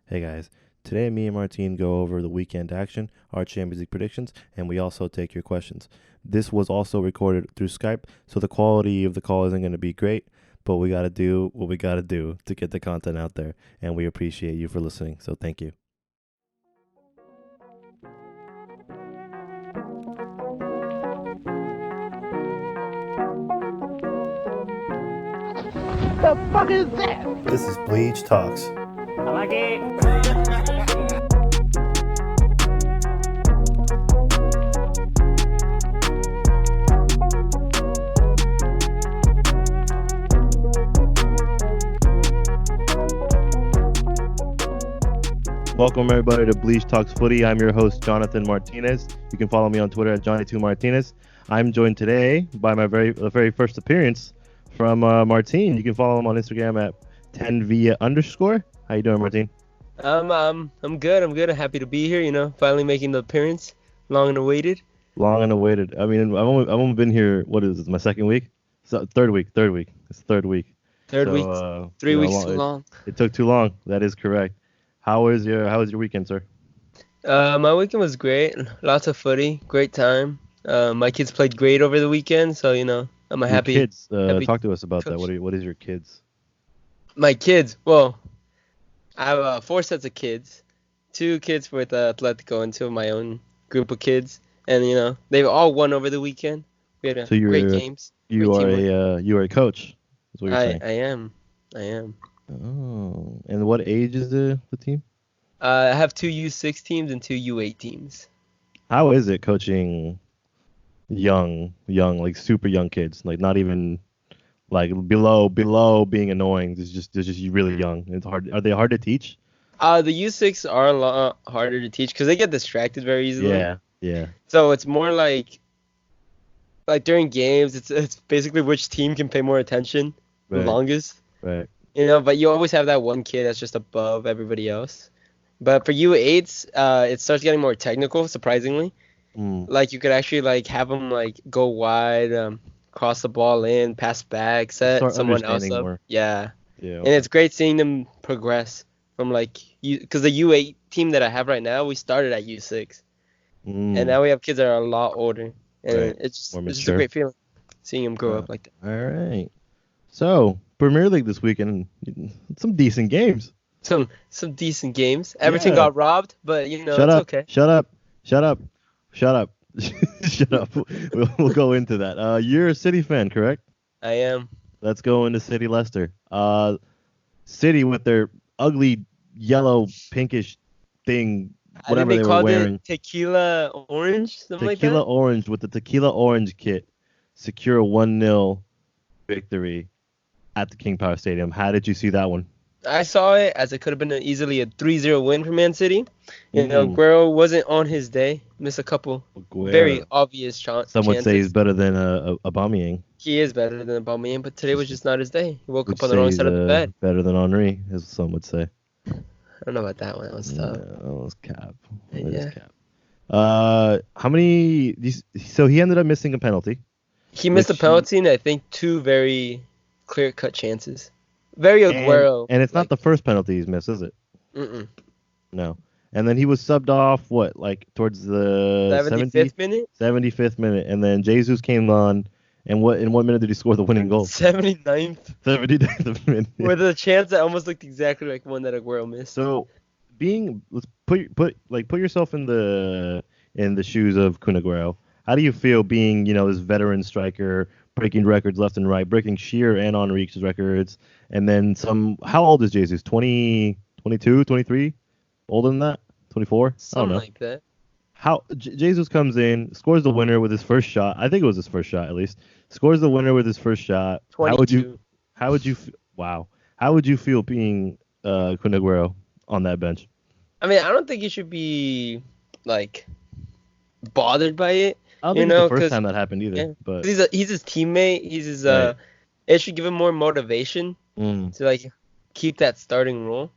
Hey guys, today me and Martine go over the weekend action, our Champions League predictions, and we also take your questions. This was also recorded through Skype, so the quality of the call isn't going to be great, but we got to do what we got to do to get the content out there, and we appreciate you for listening, so thank you. The fuck is that? This is BLEJE Talks. I like it. Welcome everybody to BLEJE Talks Footy. I'm your host, Jonathan Martinez. You can follow me on Twitter at Johnny2Martinez. I'm joined today by my very first appearance from Martine. You can follow him on Instagram at 10via_. How you doing, Martine? I'm good. I'm happy to be here. Finally making the appearance. Long and awaited. Long and awaited. I mean, I've only been here. What is this? My second week? So third week. It's the third week. Third So, week. 3 weeks too long. It took too long. That is correct. How was your weekend, sir? My weekend was great. Lots of footy. Great time. My kids played great over the weekend, so I'm a Your happy. kids. happy Talk to us about that. coach. What is your kids? My kids. Well, I have 4 sets of kids. 2 kids with Atletico and 2 of my own group of kids, and they've all won over the weekend. We had great games. You great are teamwork. you are a coach. Is what you're saying. I am. Oh, and what age is the team? I have 2 U6 teams and 2 U8 teams. How is it coaching young, like super young kids, like not even like below being annoying? They're just really young. It's hard. Are they hard to teach? The U6 are a lot harder to teach because they get distracted very easily. Yeah. So it's more like during games, it's basically which team can pay more attention the Right. longest. Right. But you always have that one kid that's just above everybody else. But for U8s, it starts getting more technical, surprisingly. Mm, Like you could actually have them go wide, cross the ball in, pass back, set start someone else understanding up. more. Yeah. Yeah. And it's great seeing them progress from because the U8 team that I have right now, we started at U6, Mm, and now we have kids that are a lot older, and Right. it's More just a mature. great feeling seeing them grow up like that. all right. So Premier League this weekend, some decent games. Some decent games. Everton Yeah. got robbed, but Shut it's up. okay. Shut up. Shut up. Shut up. Shut up. We'll go into that. You're a City fan, correct? I am. Let's go into City Leicester. City with their ugly yellow pinkish thing, I think whatever they they were called wearing. it tequila orange, something like Tequila that. orange with the tequila orange kit. Secure a 1-0 victory at the King Power Stadium. How did you see that one? I saw it as it could have been easily a 3-0 win for Man City. Mm. Aguero wasn't on his day. Missed a couple very obvious chances. Some would say he's better than Aubameyang. He is better than Aubameyang, but today was just not his day. He woke Would up on say the wrong he's, side of the bed. better than Henri, as some would say. I don't know about that one. That was Yeah, tough. that was cap. It is Yeah. cap. How many? So he ended up missing a penalty. He missed a Which penalty and I think 2 very clear-cut chances. Very Aguero. And it's not the first penalty he's missed, is it? Mm-mm. No. And then he was subbed off, towards the 75th minute? 75th minute. And then Jesus came on, and in what minute did he score the winning goal? 79th. 79th minute. With a chance that almost looked exactly like one that Aguero missed. So, let's put yourself in the shoes of Kun Aguero. How do you feel being, this veteran striker, breaking records left and right, breaking Shearer and Enrique's records, and then some? How old is Jesus? 20, 22, 23? Older than that? 24? I don't Something know. like that. How Jesus comes in, scores the winner with his first shot. I think it was his first shot at least. Scores the winner with his first shot. 22. How would you? Wow. How would you feel being Kun Aguero on that bench? I mean, I don't think you should be, bothered by it. I don't think it's the first time that happened either. Yeah. But He's his teammate. He's his Right. It should give him more motivation to keep that starting role.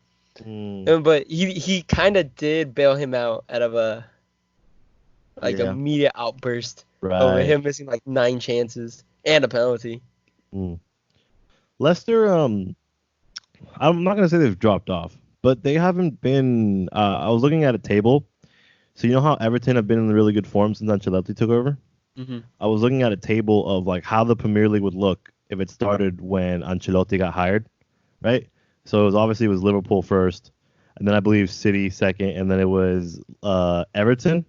But he kind of did bail him out of a Yeah. media outburst over right. him missing 9 chances and a penalty. Leicester, I'm not gonna say they've dropped off, but they haven't been. I was looking at a table. So you know how Everton have been in really good form since Ancelotti took over? Hmm. I was looking at a table of like how the Premier League would look if it started when Ancelotti got hired, right? So it was Liverpool first, and then I believe City second, and then it was Everton,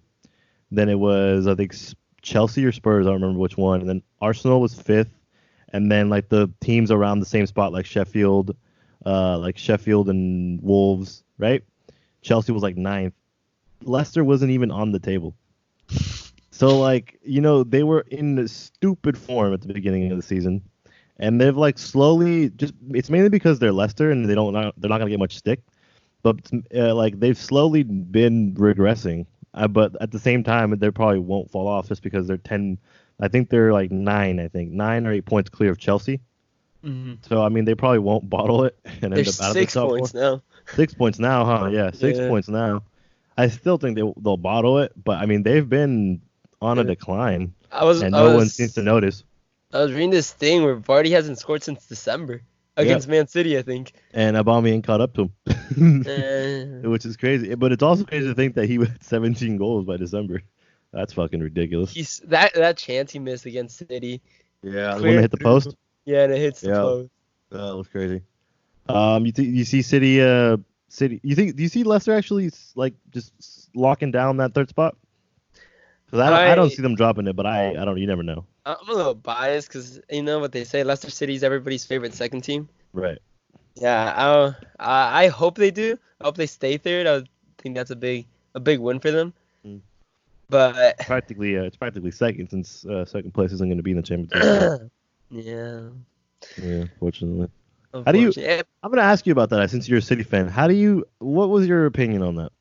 then it was I think Chelsea or Spurs, I don't remember which one, and then Arsenal was fifth, and then like the teams around the same spot like Sheffield and Wolves, right? Chelsea was like ninth. Leicester wasn't even on the table. So like, they were in a stupid form at the beginning of the season, and they've like slowly just it's mainly because they're Leicester and they're not gonna get much stick, but like they've slowly been regressing. But at the same time, they probably won't fall off just because they're 10. I think they're like 9 or 8 points clear of Chelsea. Hmm. So I mean, they probably won't bottle it and They're end up out of the 6 top points four. now. 6 points now, huh? Yeah, six Yeah. points now. I still think they'll bottle it, but I mean they've been on a Yeah. decline, I was and I no one seems to was notice. I was reading this thing where Vardy hasn't scored since December Yeah, against Man City, I think. and Aubameyang caught up to him, Uh, which is crazy. But it's also crazy to think that he had 17 goals by December. That's fucking ridiculous. he's that chance he missed against City Yeah, the one that cleared hit the through. post. Yeah, and it hits the Yeah, post. that was crazy. You see City, City. Do you see Leicester actually like just locking down that third spot? Because I don't I see them dropping it, but I don't. You never know. I'm a little biased because you know what they say, Leicester City's everybody's favorite second team. Right. Yeah, I hope they do. I hope they stay third. I would think that's a big win for them. Mm. But It's practically second since second place isn't going to be in the Champions League. yeah, Yeah, fortunately. How do you? unfortunately. I'm going to ask you about that since you're a City fan. What was your opinion on that?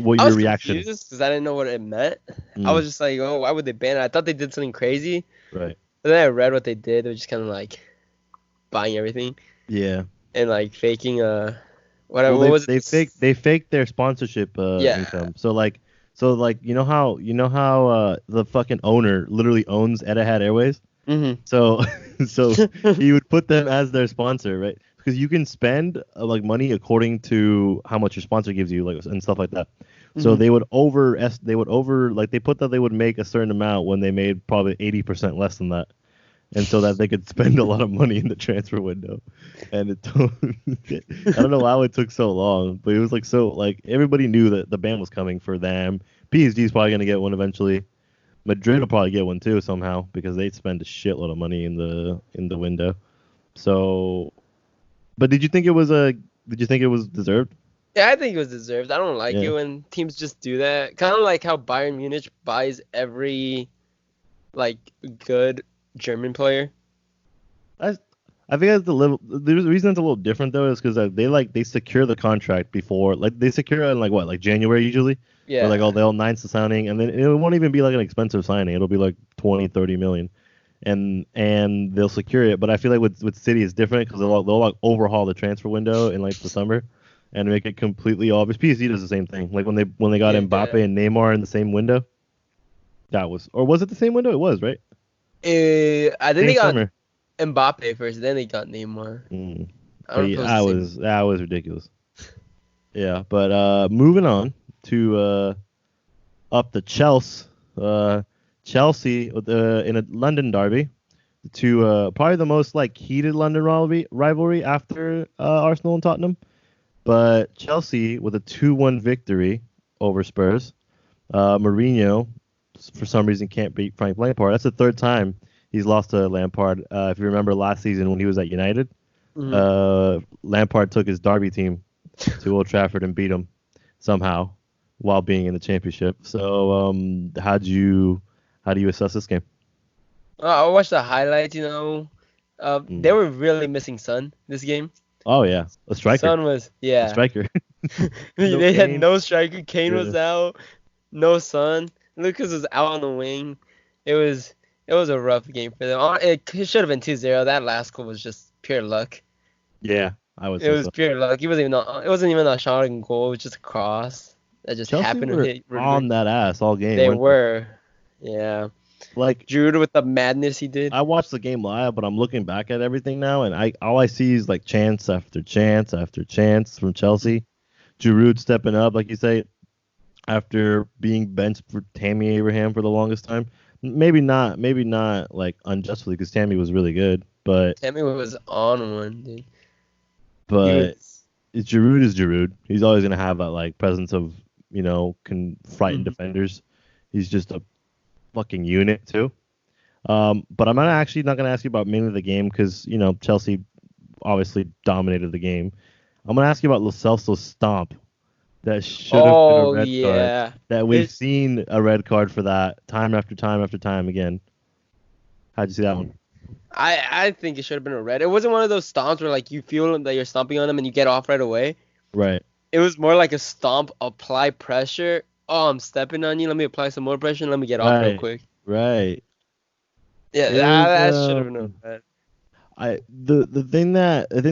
What I your was reaction? confused because I didn't know what it meant. I Mm, was just like, oh, why would they ban it? I thought they did something crazy. right. But then I read what they did. They were just kind of like buying everything Yeah. and like faking whatever. Well, What was it? they faked their sponsorship Yeah. income. So like you know how the fucking owner literally owns Etihad Airways. Mhm. So so he would put them as their sponsor, right? Because you can spend like money according to how much your sponsor gives you, like and stuff like that. So Mhm. they would over like they put that they would make a certain amount when they made probably 80% less than that, and so that they could spend a lot of money in the transfer window. And I don't know how it took so long, but it was like so like everybody knew that the ban was coming for them. PSG's probably gonna get one eventually. Madrid will probably get one too somehow because they spend a shitload of money in the window. So, but did you think it was deserved? Yeah, I think it was deserved. I don't like Yeah. it when teams just do that. Kind of like how Bayern Munich buys every like good German player. I I think that's the reason it's a little different though is because they secure the contract before like they secure it in like January usually. Or like Yeah. they'll announce the signing and then it won't even be like an expensive signing. It'll be like 20-30 million. And they'll secure it. But I feel like with City it's different because they'll like overhaul the transfer window in like the summer and make it completely obvious. PSG does the same thing. Like when they got Mbappe Yeah. and Neymar in the same window. Or was it the same window? It was, right? I think Same they got summer. Mbappe first, then they got Neymar. Mm. I But don't know yeah, if it that was the same. was ridiculous. Yeah, but moving on to up to Chelsea. Chelsea in a London derby to probably the most like heated London rivalry after Arsenal and Tottenham. But Chelsea with a 2-1 victory over Spurs. Mourinho for some reason can't beat Frank Lampard. That's the third time he's lost to Lampard. If you remember last season when he was at United, Mhm. Lampard took his Derby team to Old Trafford and beat him somehow while being in the championship. So how do you assess this game? I watched the highlights. They Mm. were really missing Son this game. Oh yeah, a striker, Son was a striker. No They had Kane. no striker. Kane Yeah. was out. No Son. Lucas was out on the wing. It was a rough game for them. It should have been 2-0. That last goal was just pure luck. Yeah, I would It say was so. pure luck. It wasn't even a shot on goal. It was just a cross that just Chelsea happened to were hit Rudiger. on that ass all game, They weren't they? were. Yeah. Like Giroud with the madness he did. I watched the game live, but I'm looking back at everything now, and all I see is like chance after chance after chance from Chelsea. Giroud stepping up, like you say, after being benched for Tammy Abraham for the longest time. Maybe not like unjustly because Tammy was really good, but Tammy was on one, dude. He but was. Giroud is Giroud. He's always gonna have that like presence of can frighten Mhm. defenders. He's just a fucking unit too. But I'm actually not gonna ask you about mainly the game because Chelsea obviously dominated the game. I'm gonna ask you about Lo Celso's stomp that should have been a Oh red card. yeah. That we've It's seen a red card for that time after time after time again. How'd you see that one? I think it should have been a red. It wasn't one of those stomps where like you feel that you're stomping on them and you get off right away. Right, It was more like a stomp, apply pressure. Oh, I'm stepping on you. Let me apply some more pressure and let me get off real right, quick. right. Yeah, It was that should have been a red. the thing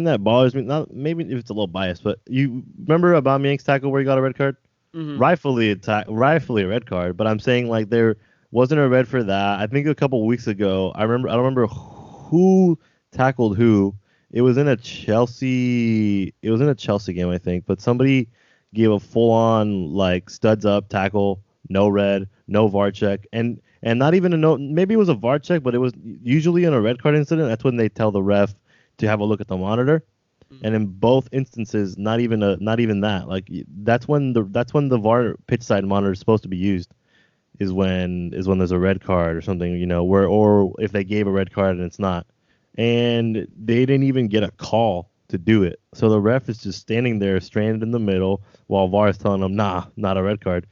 that bothers me, not maybe if it's a little biased, but you remember Aubameyang's tackle where he got a red card? Hmm. Rightfully a red card, but I'm saying like there wasn't a red for that. I think a couple weeks ago, I don't remember who tackled who. It was in a Chelsea game, I think, but somebody gave a full on like studs up tackle, no red, no VAR check, and not even a no. Maybe it was a VAR check, but it was usually in a red card incident. That's when they tell the ref to have a look at the monitor. And in both instances, not even that. Like that's when the VAR pitch side monitor is supposed to be used. Is when there's a red card or something, where or if they gave a red card and it's not. And they didn't even get a call to do it. So the ref is just standing there stranded in the middle while VAR is telling them, nah, not a red card.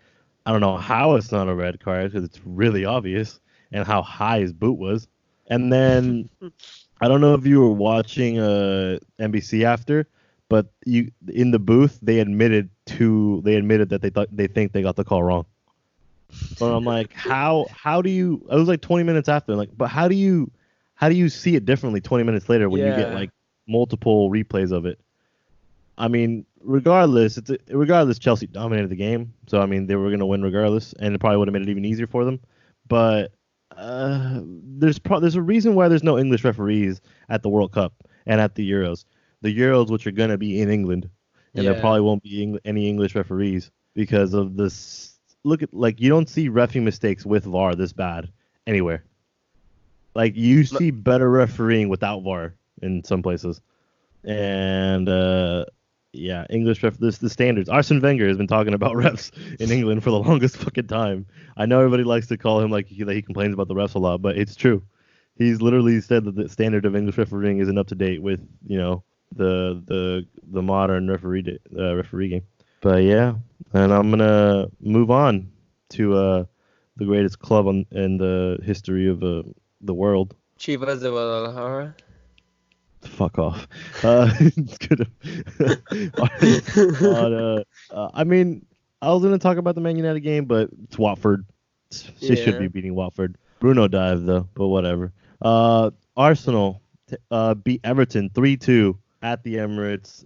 I don't know how it's not a red card because it's really obvious and how high his boot was. And then I don't know if you were watching NBC after, but you in the booth they admitted that they think they got the call wrong. But I'm like, how do you? It was like 20 minutes after, like, but how do you see it differently 20 minutes later when you get Yeah. like multiple replays of it? I mean, regardless, Chelsea dominated the game, so I mean they were gonna win regardless, and it probably would have made it even easier for them. But there's a reason why there's no English referees at the World Cup and at the Euros. The Euros, which are gonna be in England, and there Yeah. probably won't be any English referees because of this. Look at like you don't see reffing mistakes with VAR this bad anywhere. Like you M- see better refereeing without VAR in some places. And yeah, English this the standards. Arsene Wenger has been talking about refs in England for the longest fucking time. I know everybody likes to call him like that he complains about the refs a lot, but it's true. He's literally said that the standard of English refereeing isn't up to date with the modern referee game. But yeah, and I'm gonna move on to the greatest club in the history of the world. Chivas de Guadalajara. Fuck off. It's good. I mean, I was gonna talk about the Man United game, but it's Watford. They should Yeah. be beating Watford. Bruno dived though, but whatever. Arsenal beat Everton 3-2 at the Emirates.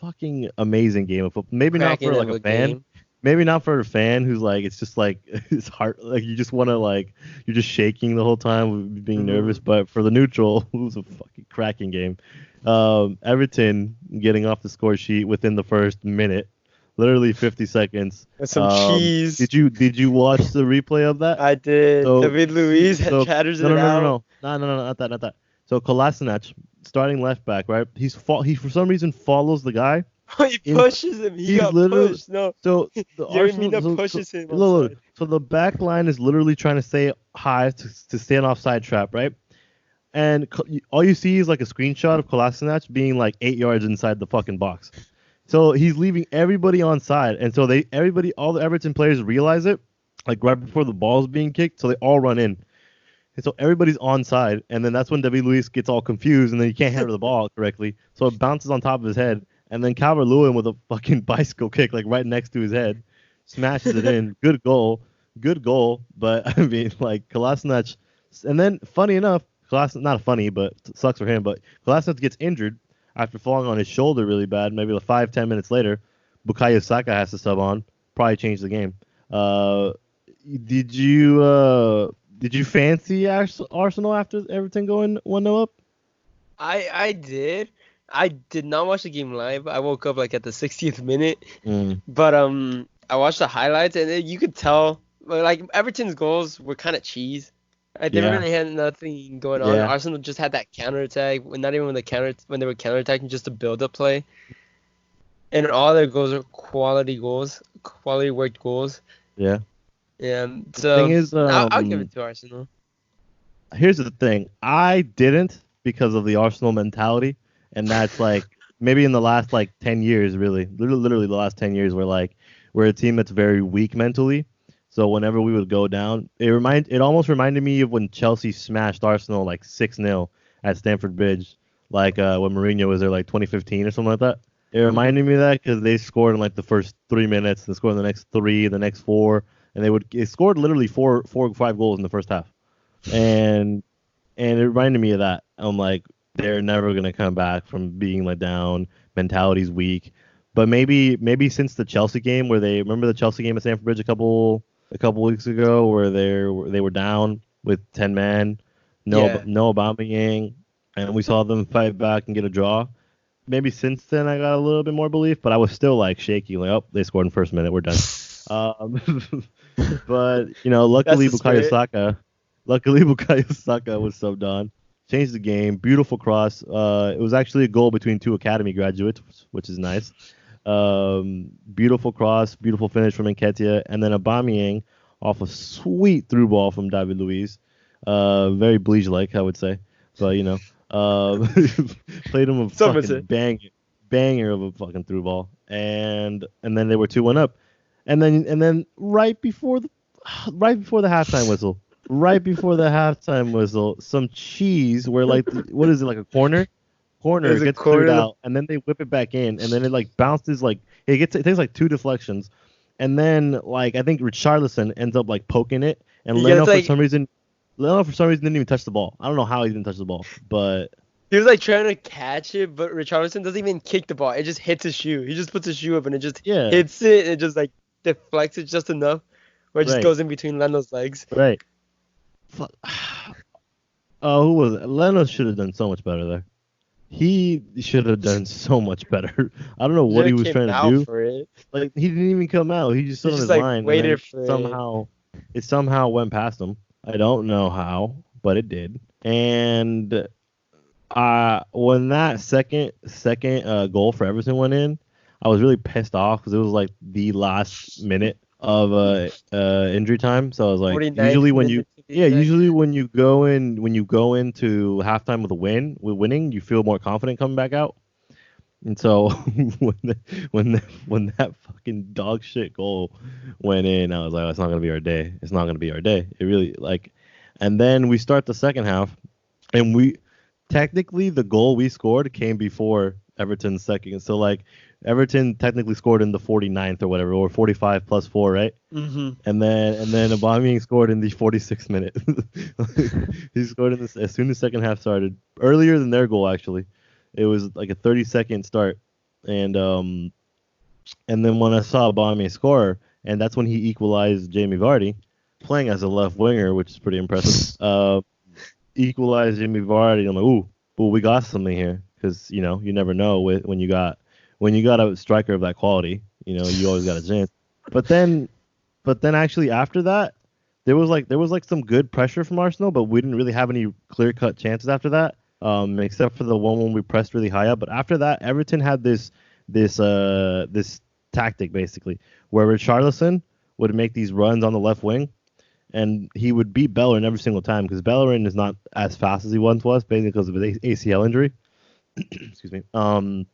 Fucking amazing game of football. Maybe not for Cracking like of a a fan. game. Maybe not for a fan who's like it's just like his heart like you just want to like you're just shaking the whole time being nervous. Hmm. But for the neutral, it was a fucking cracking game. Everton getting off the score sheet within the first minute, literally 50 seconds. With some cheese. Did you watch the replay of that? I did. So David Luiz so chatters no it no no no out. no, not that. So Kolasinac, starting left back, right? He for some reason follows the guy. He In, pushes him. He he's got literally pushed. No. so the Arsenal. Yeremina So, pushes him look, offside. so the back line is literally trying to stay high to stay an offside trap, right? And all you see is like a screenshot of Kolasinac being like 8 yards inside the fucking box. So he's leaving everybody on side, and so all the Everton players realize it, like right before the ball's being kicked, so they all run in. And so everybody's on side, and then that's when David Luiz gets all confused, and then he can't handle the ball correctly, so it bounces on top of his head, and then Calvert-Lewin with a fucking bicycle kick like right next to his head, smashes it in. Good goal. But I mean, like Kolasinac, and then funny enough, Kolasinac not funny, but sucks for him. But Kolasinac gets injured after falling on his shoulder really bad. Maybe like 5-10 minutes later, Bukayo Saka has to sub on, probably change the game. Uh, did you fancy Arsenal after everything going 1-0 up? I did, I did not watch the game live. I woke up like at the 60th minute, Mm. but I watched the highlights and you could tell like Everton's goals were kind of cheese. Like, they Yeah. really had nothing going on. Yeah. Arsenal just had that counterattack, not even when they were counterattacking, just a build-up play. And all their goals are quality goals, quality worked goals. Yeah. Yeah, The thing so is, I'll give it to Arsenal. here's the thing. I didn't because of the Arsenal mentality, and that's like maybe in the last like 10 years, really, literally the last 10 years, where like we're a team that's very weak mentally. So whenever we would go down, it almost reminded me of when Chelsea smashed Arsenal like 6-0 at Stamford Bridge, like when Mourinho was there, like 2015 or something like that. It reminded me of that because they scored in like the first 3 minutes, and scored in the next three, the next four, and they scored literally four or five goals in the first half, and it reminded me of that. I'm like, they're never gonna come back from being let down. Mentality's weak. But maybe since the Chelsea game, where they remember the Chelsea game at Stamford Bridge a couple weeks ago, where they were down with 10 men, Yeah. no Aubameyang, and we saw them fight back and get a draw. Maybe since then I got a little bit more belief, but I was still like shaky, like, oh, they scored in the first minute, we're done. But luckily That's the spirit. Bukayo Saka was subbed on, changed the game. Beautiful cross. It was actually a goal between two academy graduates, which is nice. Beautiful cross, beautiful finish from Nketiah, and then Aubameyang off a sweet through ball from David Luiz. Very Bleje-like, I would say, but played him a Some would fucking say. banger of a fucking through ball, and then they were 2-1 up, and then right before the halftime whistle, some cheese where like what is it, like a corner There's a gets cleared corner. out, and then they whip it back in, and then it like bounces, like it takes like two deflections, and then like I think Richarlison ends up like poking it, and He gets like Leno for some reason didn't even touch the ball. I don't know how he didn't touch the ball, but he was like trying to catch it, but Richarlison doesn't even kick the ball. It just hits his shoe. He just puts his shoe up and it just yeah, hits it. And it just like deflects it just enough, where it just right, goes in between Leno's legs. right. Fuck. Oh, who was it? Leno should have done so much better there. He should have done so much better. I don't know He what should he have was came trying to out do. for it. Like he didn't even come out. He just He stood on just his like line, and then waited for it. it somehow went past him. I don't know how, but it did. And when that second goal for Everton went in, I was really pissed off because it was like the last minute of injury time. So I was like, 49th minute to be exact. usually when you go into halftime with winning, you feel more confident coming back out. And so when that fucking dog shit goal went in, I was like, it's not gonna be our day. It's not gonna be our day. It really like, and then we start the second half, and we technically the goal we scored came before Everton's second. So like Everton technically scored in the 49th or whatever, or 45 plus 4, right? Mhm. And then Aubameyang scored in the 46th minute. He scored as soon as the second half started, earlier than their goal actually. It was like a 30-second start, and then when I saw Aubameyang score, and that's when he equalized Jamie Vardy, playing as a left winger, which is pretty impressive. Equalized Jamie Vardy. I'm like, ooh, we got something here, because you never know when you got a striker of that quality, you always got a chance. But then actually after that, there was like some good pressure from Arsenal, but we didn't really have any clear cut chances after that, except for the one when we pressed really high up. But after that, Everton had this tactic basically where Richarlison would make these runs on the left wing, and he would beat Bellerin every single time because Bellerin is not as fast as he once was, basically because of his ACL injury. Excuse me. And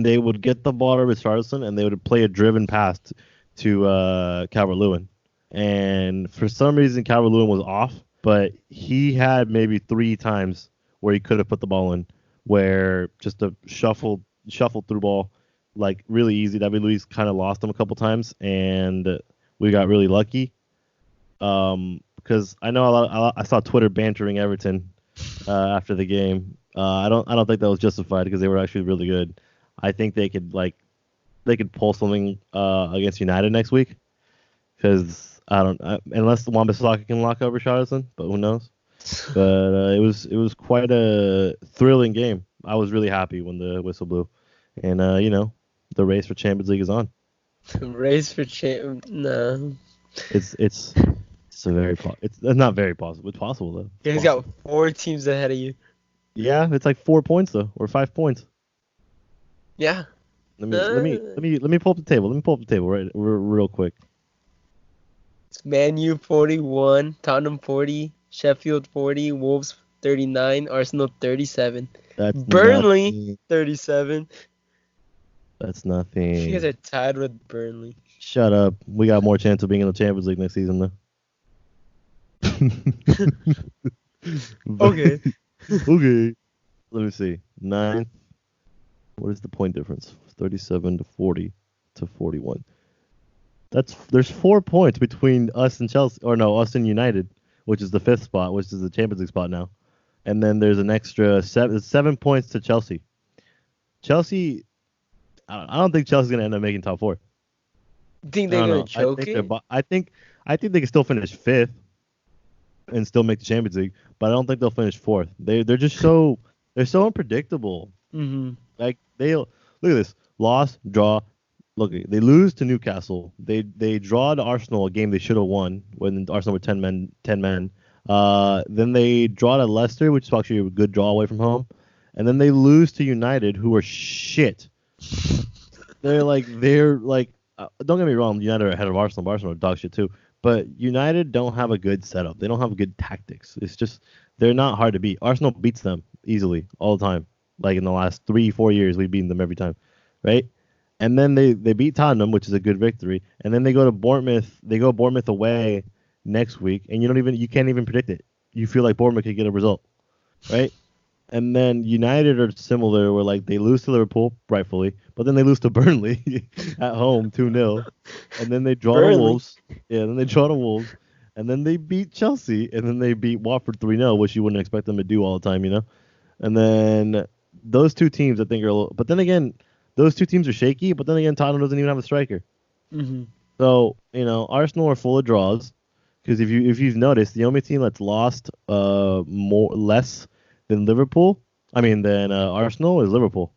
they would get the ball to Richarlison, and they would play a driven pass to Calvert-Lewin. And for some reason, Calvert-Lewin was off, but he had maybe 3 times where he could have put the ball in, where just a shuffle through ball, like really easy. David Luiz kind of lost him a couple times, and we got really lucky. Because I know I saw Twitter bantering Everton after the game. I don't think that was justified because they were actually really good. I think they could pull something against United next week, because unless Wan-Bissaka can lock up Richarlison, but who knows? But it was quite a thrilling game. I was really happy when the whistle blew, and the race for Champions League is on. Race for champ? No. It's a very it's not very possible. It's possible though. It's He's possible. got 4 teams ahead of you. Yeah, it's like 4 points though, or 5 points. Yeah. Let me pull up the table. Let me pull up the table real quick. It's Man U 41, Tottenham 40, Sheffield 40, Wolves 39, Arsenal 37, That's Burnley nothing. 37. That's You guys nothing. are tied with Burnley. Shut up. We got more chance of being in the Champions League next season though. Okay. Okay. Let me see. 9. What is the point difference? 37 to 40 to 41. There's 4 points between us and Chelsea, or no, us and United, which is the 5th spot, which is the Champions League spot now. And then there's an extra 7 points to Chelsea. Chelsea, I don't think Chelsea's gonna end up making top 4. You think I they're don't gonna know. choke it? I think they can still finish 5th and still make the Champions League, but I don't think they'll finish 4th. They're just so unpredictable. Mm-hmm. Like look at this: loss, draw. Look, they lose to Newcastle. They draw to Arsenal, a game they should have won when Arsenal were 10 men. Then they draw to Leicester, which is actually a good draw away from home, and then they lose to United, who are shit. They're like don't get me wrong, United are ahead of Arsenal. Arsenal are dog shit too. But United don't have a good setup. They don't have good tactics. It's just they're not hard to beat. Arsenal beats them easily all the time. Like in the last 3-4 years, we've beaten them every time, right? And then they beat Tottenham, which is a good victory. And then they go to Bournemouth. They go Bournemouth away next week, and you can't even predict it. You feel like Bournemouth could get a result, right? And then United are similar, where like they lose to Liverpool, rightfully, but then they lose to Burnley at home 2-0, and then they draw to Wolves. Yeah, then they draw to Wolves, and then they beat Chelsea, and then they beat Watford 3-0, which you wouldn't expect them to do all the time, And then those two teams, I think, are a little. But then again, those two teams are shaky. But then again, Tottenham doesn't even have a striker. Mm-hmm. So Arsenal are full of draws. Because if you've noticed, the only team that's lost less than Arsenal is Liverpool,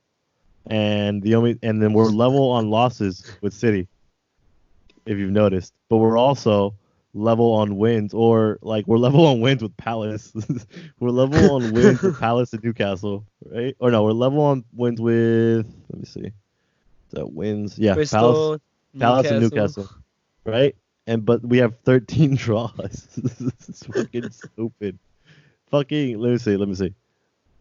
and then we're level on losses with City. If you've noticed, but we're also level on wins, or like we're level on wins with Palace. We're level on wins with Palace and Newcastle, right? Or no, we're level on wins with. Let me see. Is that wins? Yeah, Crystal, Palace and Newcastle, right? But we have 13 draws. It's fucking stupid. Let me see.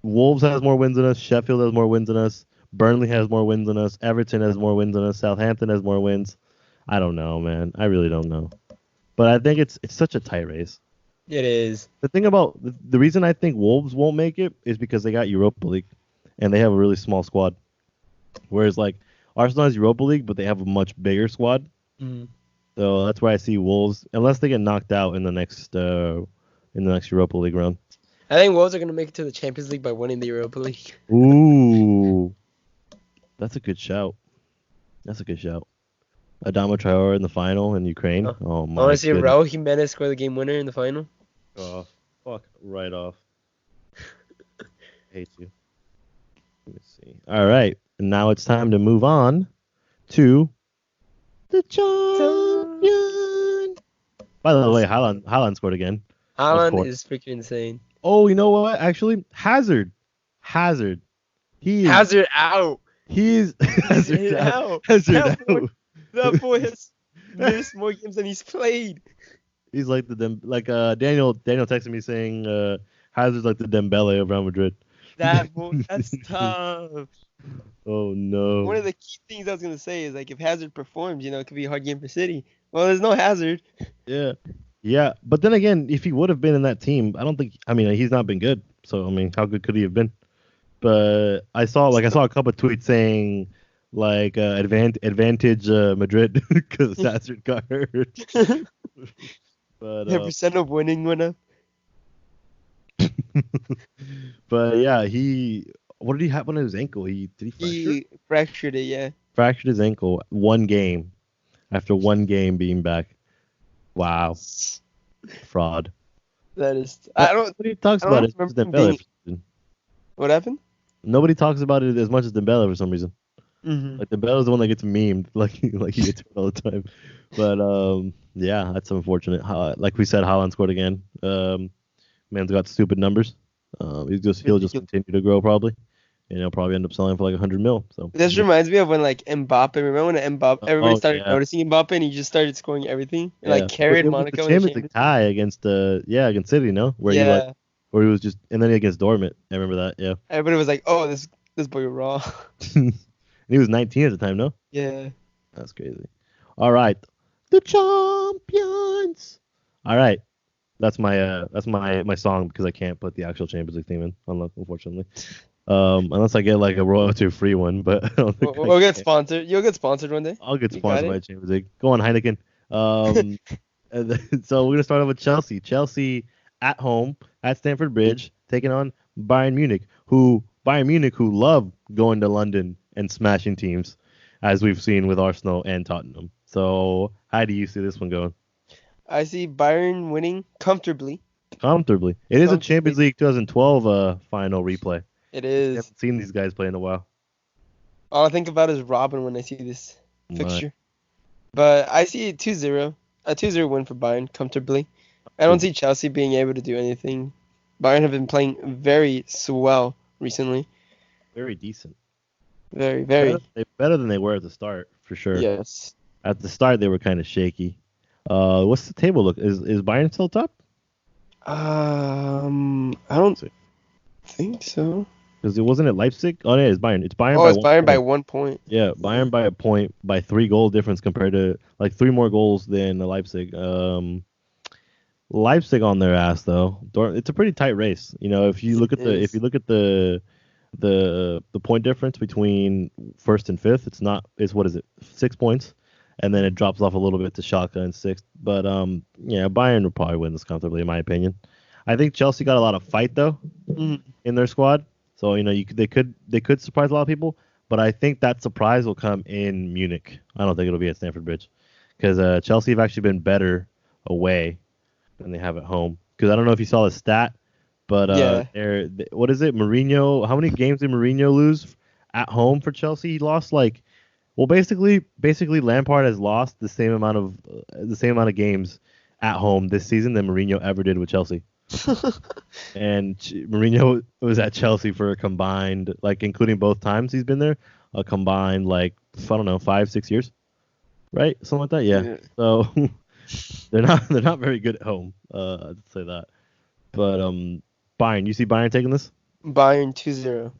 Wolves has more wins than us. Sheffield has more wins than us. Burnley has more wins than us. Everton has more wins than us. Southampton has more wins. I don't know, man. I really don't know. But I think it's such a tight race. It is. The thing about the reason I think Wolves won't make it is because they got Europa League, and they have a really small squad. Whereas like Arsenal has Europa League, but they have a much bigger squad. Mm-hmm. So that's why I see Wolves, unless they get knocked out in the next Europa League round. I think Wolves are gonna make it to the Champions League by winning the Europa League. Ooh, that's a good shout. Adama Traore in the final in Ukraine. Oh my! I want to see goodness. Raul Jimenez score the game winner in the final. Oh, fuck right off. Hate you. Let me see. All right, and now it's time to move on to the champion. By the way, Haaland scored again. Haaland is freaking insane. Oh, you know what? Actually, Hazard. Hazard out. He is Hazard out. Hazard out. That boy has missed more games than he's played. He's like Daniel texted me saying Hazard's like the Dembele of Real Madrid. That's tough. Oh no. One of the key things I was gonna say is like if Hazard performs, it could be a hard game for City. Well, there's no Hazard. Yeah. But then again, if he would have been in that team, he's not been good. So how good could he have been? But I saw a couple of tweets saying like advantage Madrid because Hazard got hurt. But the percent of winning went up. But yeah, what did he have on his ankle? He fractured it. Yeah. Fractured his ankle after one game being back. Wow. Fraud. That is. I don't. What he talks about is Dembele. What happened? Nobody talks about it as much as Dembele for some reason. Mm-hmm. Like Dembele is the one that gets memed, like he gets hurt all the time. But yeah, that's unfortunate. Like we said, Haaland scored again. Man's got stupid numbers. He'll just continue to grow probably, and he'll probably end up selling for like 100 mil. So This reminds me of when like Mbappe. Remember when Mbappe? Everybody started yeah, noticing Mbappe, and he just started scoring everything, and like yeah. carried It was the Monaco in the Champions League Champions tie against against City, no, where he like Yeah, where he was just and then against Dortmund. I remember that. Yeah, everybody was like, "Oh, this boy raw." and he was 19 at the time. No, Yeah. that's crazy. All right, the champions. All right. That's my song because I can't put the actual Champions League theme in, unfortunately. Unless I get like a royalty free one, but I don't think We'll get sponsored. You'll get sponsored one day. I'll get You got sponsored it? by Champions League. Go on, Heineken. And so we're gonna start off with Chelsea. Chelsea at home at Stamford Bridge, taking on Bayern Munich, who love going to London and smashing teams, as we've seen with Arsenal and Tottenham. So how do you see this one going? I see Bayern winning comfortably. Comfortably. It is a Comfortably. Champions League 2012 final replay. It I is. haven't seen these guys play in a while. All I think about is Robin when I see this Right. fixture. But I see a 2-0 win for Bayern comfortably. I don't see Chelsea being able to do anything. Bayern have been playing very well recently. Very decent. Very, very. Better than they were at the start, for sure. Yes. At the start, they were kind of shaky. What's the table look? Is Bayern still top? I don't think so. Because it wasn't at Leipzig. Oh, yeah, it's Bayern. It's Bayern. Oh, by it's one Bayern by point. 1 point. Yeah, Bayern by a point, by 3 goal difference compared to like 3 more goals than Leipzig. Leipzig on their ass though. It's a pretty tight race. You know, if you look at the point difference between first and fifth, it's what is it? 6 points, and then it drops off a little bit to Schalke in sixth. But yeah, Bayern will probably win this comfortably in my opinion. I think Chelsea got a lot of fight though in their squad, so you know they could surprise a lot of people. But I think that surprise will come in Munich. I don't think it'll be at Stamford Bridge, because Chelsea have actually been better away than they have at home. Because I don't know if you saw the stat, but what is it? Mourinho, how many games did Mourinho lose at home for Chelsea? He lost basically Lampard has lost the same amount of games at home this season than Mourinho ever did with Chelsea. And Mourinho was at Chelsea for a combined, like including both times he's been there, a combined like I don't know 5-6 years, right? Something like that. Yeah. So they're not very good at home. I'd say that. But Bayern, you see Bayern taking this? Bayern 2-0.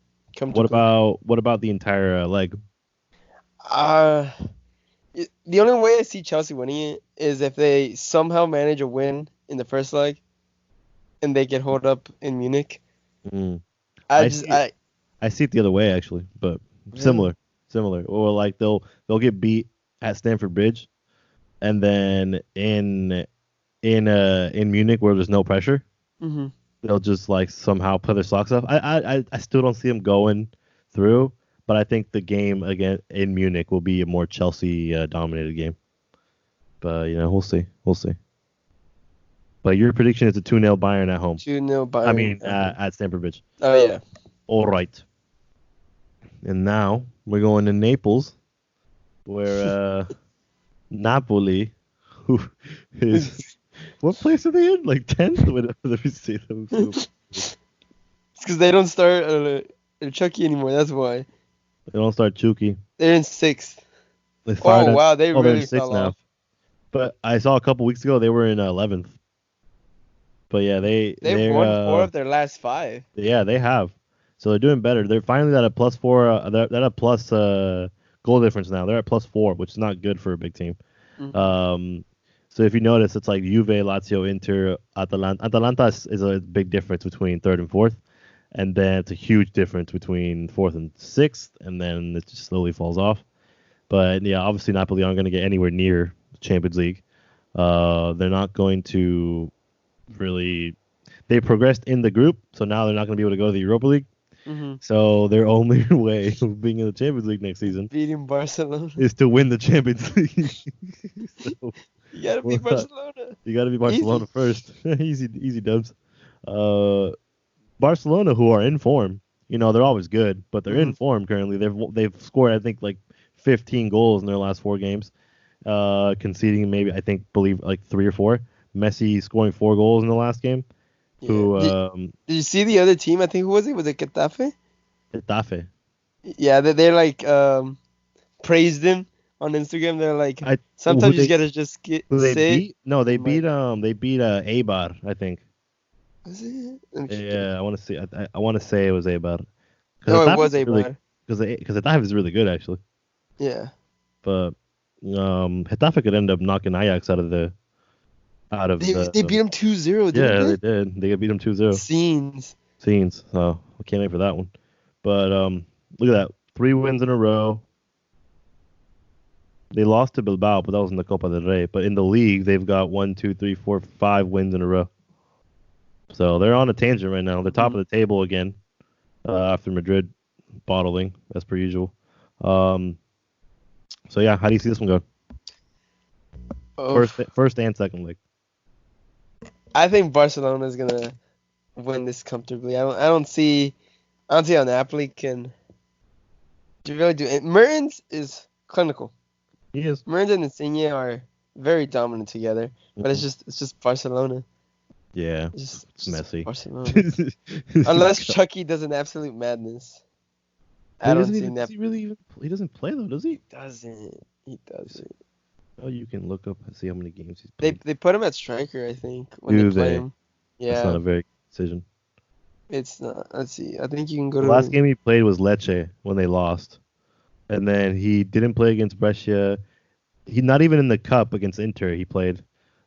What about the entire leg? The only way I see Chelsea winning it is if they somehow manage a win in the first leg, and they get hold up in Munich. I see it the other way actually, but similar. Or like they'll get beat at Stamford Bridge, and then in Munich where there's no pressure, they'll just like somehow put their socks off. I still don't see them going through, but I think the game again in Munich will be a more Chelsea dominated game. But you know, we'll see. But your prediction is a 2-0 Bayern at home. 2-0 Bayern. I mean, at Stamford Bridge. Oh yeah. All right. And now we're going to Naples, where Napoli, who is what place are they in? Like 10th? Let me see them. It's because they don't start Chucky anymore. That's why. They don't start Chucky. They're in 6th. They Wow, they they're really in 6th fell now. off. But I saw a couple weeks ago they were in 11th. But yeah, they've won 4 of their last 5. Yeah, they have. So they're doing better. They're finally at a +4. They're at a plus goal difference now. They're at +4, which is not good for a big team. So if you notice, it's like Juve, Lazio, Inter, Atalanta. Atalanta is a big difference between 3rd and 4th, and then it's a huge difference between 4th and 6th, and then it just slowly falls off. But yeah, obviously Napoli aren't going to get anywhere near the Champions League. They're not going to really. They progressed in the group, so now they're not going to be able to go to the Europa League. So their only way of being in the Champions League next season Beating Barcelona is to win the Champions League. So, you gotta beat Barcelona. You gotta beat Barcelona first. easy dubs. Barcelona, who are in form, they're always good, but they're in Mhm. form currently. They've scored, I think, like 15 goals in their last 4 games, conceding believe like 3 or 4. Messi scoring 4 goals in the last game. Yeah. Who Did you see the other team? I think who was it? Was it Getafe? Getafe. Yeah, they're like praised him on Instagram. They're like, I sometimes you gotta just who they sit beat? No, they and like, beat Eibar, I think. was it? Let me check. Yeah, I want to see. I want to say it was Eibar. Because Oh, it Getafe was is really Eibar. because Getafe is really good actually. Yeah. But Getafe could end up knocking Ajax out of They beat him 2-0, didn't yeah, they? they did. They beat them 2-0. Scenes. Scenes. So I can't wait for that one. But look at that, 3 wins in a row. They lost to Bilbao, but that was in the Copa del Rey. But in the league, they've got 1, 2, 3, 4, 5 wins in a row. So they're on a tangent right now. They're top of the table again after Madrid bottling, as per usual. So yeah, how do you see this one go? Oh, First and second leg. I think Barcelona is gonna win this comfortably. I don't see how Napoli can really do it. Mertens is clinical. He is. Mertens and Insigne are very dominant together, but it's just Barcelona. Yeah, It's it's just messy. Barcelona. Unless Chucky does an absolute madness. I don't see Does Napoli. he really even? He doesn't play though, does he? He doesn't. Oh, you can look up and see how many games he's They played. they put him at striker, I think, when Do they play they? him. That's not Yeah, a very good decision. it's not. Let's see. I think you can go The last to. game he played was Lecce when they lost, and then he didn't play against Brescia. He not even in the cup against Inter he played.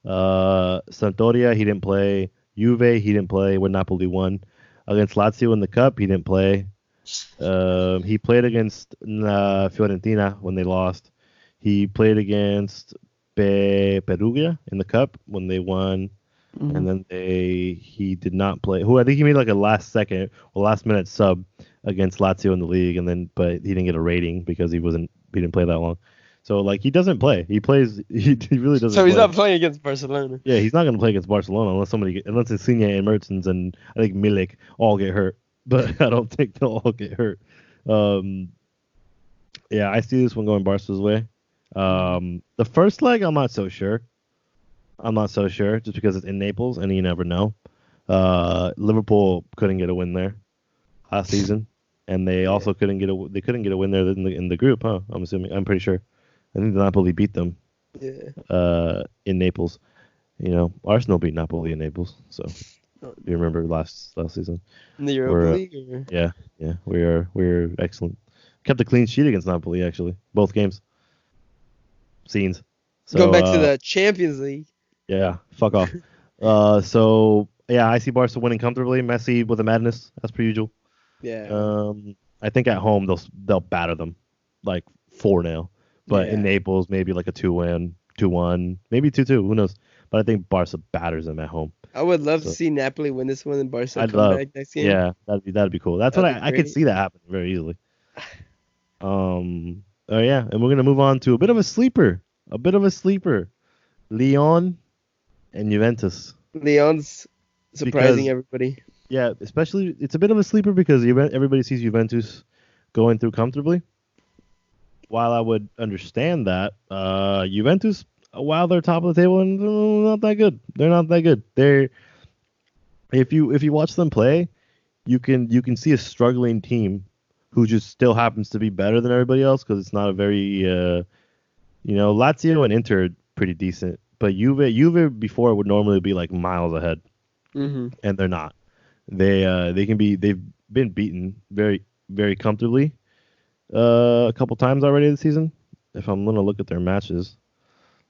Sampdoria he didn't play. Juve he didn't play when Napoli won. Against Lazio in the cup he didn't play. He played against Fiorentina when they lost. He played against Perugia in the cup when they won. And then he did not play. Who I think he made like a last minute sub against Lazio in the league, but he didn't get a rating because he didn't play that long. So like he doesn't play. He plays. He really doesn't. So he's play. not playing against Barcelona. Yeah, he's not going to play against Barcelona unless Insigne and Mertens and I think Milik all get hurt. But I don't think they'll all get hurt. Yeah, I see this one going Barca's way. The first leg, I'm not so sure. Just because it's in Naples and you never know. Liverpool couldn't get a win there last season, and they also couldn't get a win there in the group, huh? I'm pretty sure. I think Napoli beat them Yeah. in Naples. Arsenal beat Napoli in Naples. So Oh, you remember last season? in the Europa League? Or? Yeah, we're excellent. Kept a clean sheet against Napoli actually, both games. Scenes. So, Going back to the Champions League. yeah, fuck off. So yeah, I see Barca winning comfortably. Messi with a madness as per usual. Yeah. I think at home they'll batter them like 4-0, but in Naples maybe like a 2-1, 2-1, maybe 2-2. Who knows? But I think Barca batters them at home. I would love to see Napoli win this one and Barca I'd come love. back next game. Yeah, that'd be cool. That's what That'd be I could great. see that happening very easily. Oh yeah, and we're gonna move on to a bit of a sleeper. Lyon and Juventus. Leon's surprising Because- everybody. Yeah, especially it's a bit of a sleeper because everybody sees Juventus going through comfortably. While I would understand that, Juventus, while they're top of the table, and not that good. They're not that good. If you watch them play, you can see a struggling team who just still happens to be better than everybody else because it's not a very Lazio and Inter are pretty decent, but Juve before would normally be like miles ahead, and they're not. They've been beaten very very comfortably a couple times already this season. If I'm gonna look at their matches,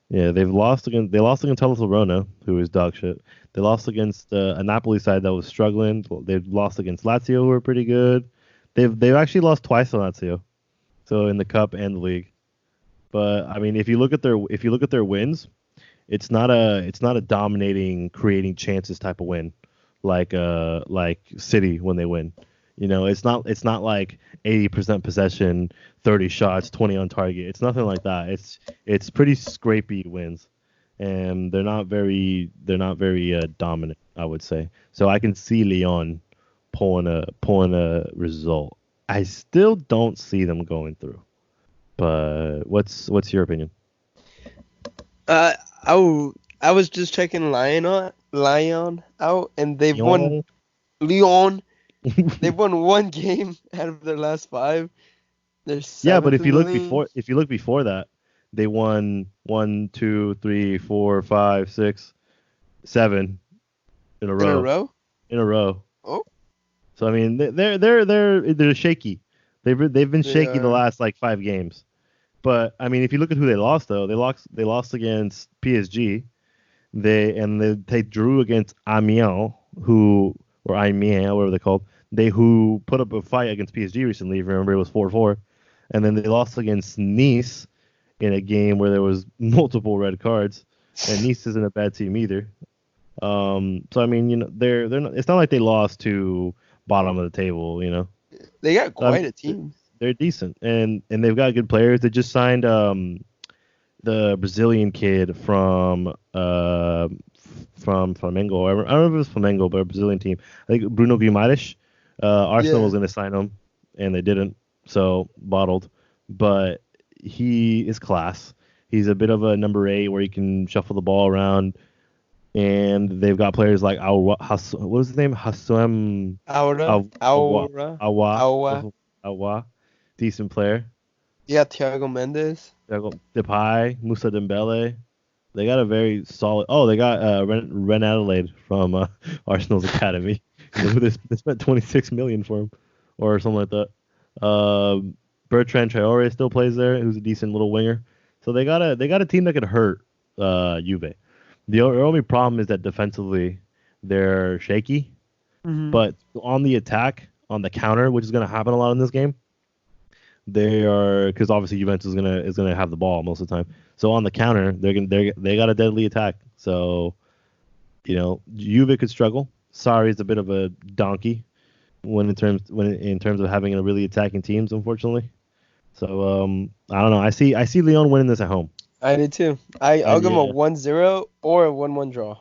yeah, they lost against Hellas Verona, who is dog shit. They lost against a Napoli side that was struggling. They've lost against Lazio, who are pretty good. They've actually lost twice to Lazio, so in the cup and the league. But I mean, if you look at their wins, it's not a dominating, creating chances type of win, like City when they win. It's not like 80% possession, 30 shots, 20 on target. It's nothing like that. It's pretty scrapey wins, and they're not very dominant, I would say. So I can see Lyon pulling a result. I still don't see them going through. But what's your opinion? I I was just checking Lyon out, and they've won Lyon. They've won one game out of their last 5. They're Yeah, but if seventh you in the look league. before that, they won 1, 2, 3, 4, 5, 6, 7 in a In a row. row? In a row. Oh, So I mean, they're shaky. They've been they shaky the are. last like 5 games. But I mean, if you look at who they lost though, they lost against PSG. They drew against Amiens, whatever they're called. Who put up a fight against PSG recently. If you remember, it was 4-4, and then they lost against Nice in a game where there was multiple red cards, and Nice isn't a bad team either. So I mean, they're not, it's not like they lost to bottom of the table, They got So, I quite mean, a team. they're decent, and they've got good players. They just signed the Brazilian kid from Flamengo. I don't know if it was Flamengo, but a Brazilian team. I think Bruno Guimaraes. Arsenal was Yeah. going to sign him, and they didn't, so bottled. But he is class. He's a bit of a number 8 where he can shuffle the ball around, and they've got players like what was his name? Hassam Aura. Awa Aura. Awa Aura. Awa, decent player. You got Thiago Mendes. They got Depay, Musa Dembele. They got a very solid. Oh, they got Ren Adelaide from Arsenal's academy. They spent 26 million for him, or something like that. Bertrand Traore still plays there, who's a decent little winger. So they got a team that could hurt Juve. The only problem is that defensively they're shaky, but on the attack, on the counter, which is going to happen a lot in this game, they are, because obviously Juventus is gonna have the ball most of the time. So on the counter, they got a deadly attack. So Juve could struggle. Sarri's a bit of a donkey in terms of having a really attacking teams, unfortunately. So I don't know. I see Lyon winning this at home. I did too. I'll give them a Yeah. 1-0 or a 1-1 draw.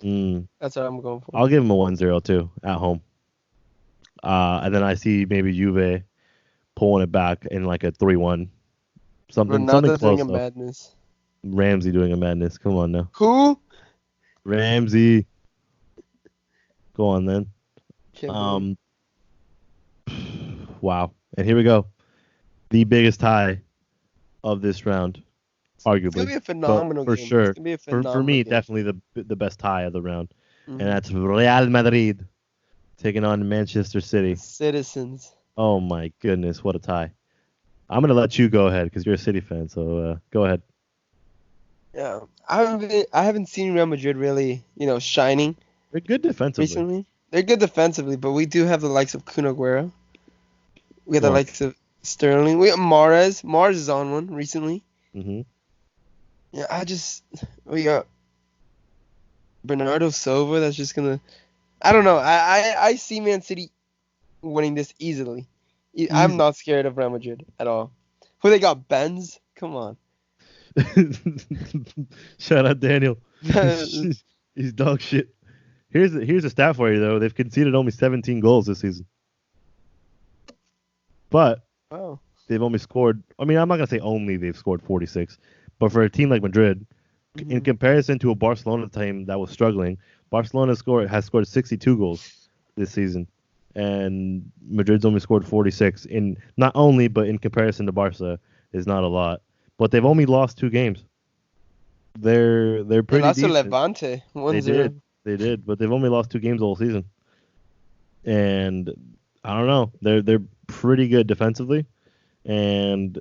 Mm, That's what I'm going for. I'll give them a 1-0 too at home. And then I see maybe Juve pulling it back in like a 3-1. Something Ronaldo close doing a though. madness. Ramsey doing a madness. Come on now. Who? Ramsey. Go on then. Can't believe- Wow. And here we go. The biggest tie of this round, arguably. It's gonna be a But phenomenal for game. sure. It's gonna be a For phenomenal me, game. definitely the best tie of the round. Mhm. And that's Real Madrid taking on Manchester City. Citizens. Oh my goodness, what a tie. I'm going to let you go ahead because you're a City fan, so go ahead. Yeah, I haven't seen Real Madrid really, shining They're good defensively. recently. They're good defensively, but we do have the likes of Kun Aguero. We have the Well. likes of Sterling. We got Mahrez. Mahrez is on one recently. Hmm. Yeah, we got Bernardo Silva. That's just gonna. I don't know. I see Man City winning this easily. I'm not scared of Real Madrid at all. Who they got? Benz? Come on. Shout out Daniel. He's dog shit. Here's a stat for you though. They've conceded only 17 goals this season, but Wow. they've only scored. I mean, I'm not gonna say only they've scored 46, but for a team like Madrid, in comparison to a Barcelona team that was struggling, Barcelona has scored 62 goals this season, and Madrid's only scored 46. In not only, but in comparison to Barca, is not a lot. But they've only lost 2 games. They're They pretty lost to decent. Levante. 1-0. They did, but they've only lost 2 games the whole season. And I don't know. They're pretty good defensively, and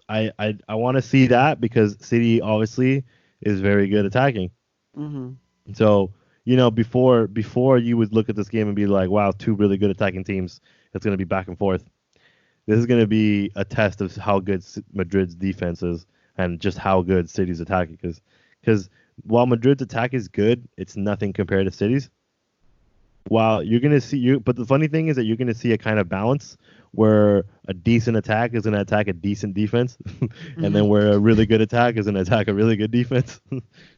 I want to see that because City obviously is very good attacking. Mhm. So before you would look at this game and be like, wow, 2 really good attacking teams. It's going to be back and forth. This is going to be a test of how good Madrid's defense is and just how good City's attacking is. Because while Madrid's attack is good, it's nothing compared to City's. While you're going to see but the funny thing is that you're going to see a kind of balance where a decent attack is going to attack a decent defense, and then where a really good attack is going to attack a really good defense.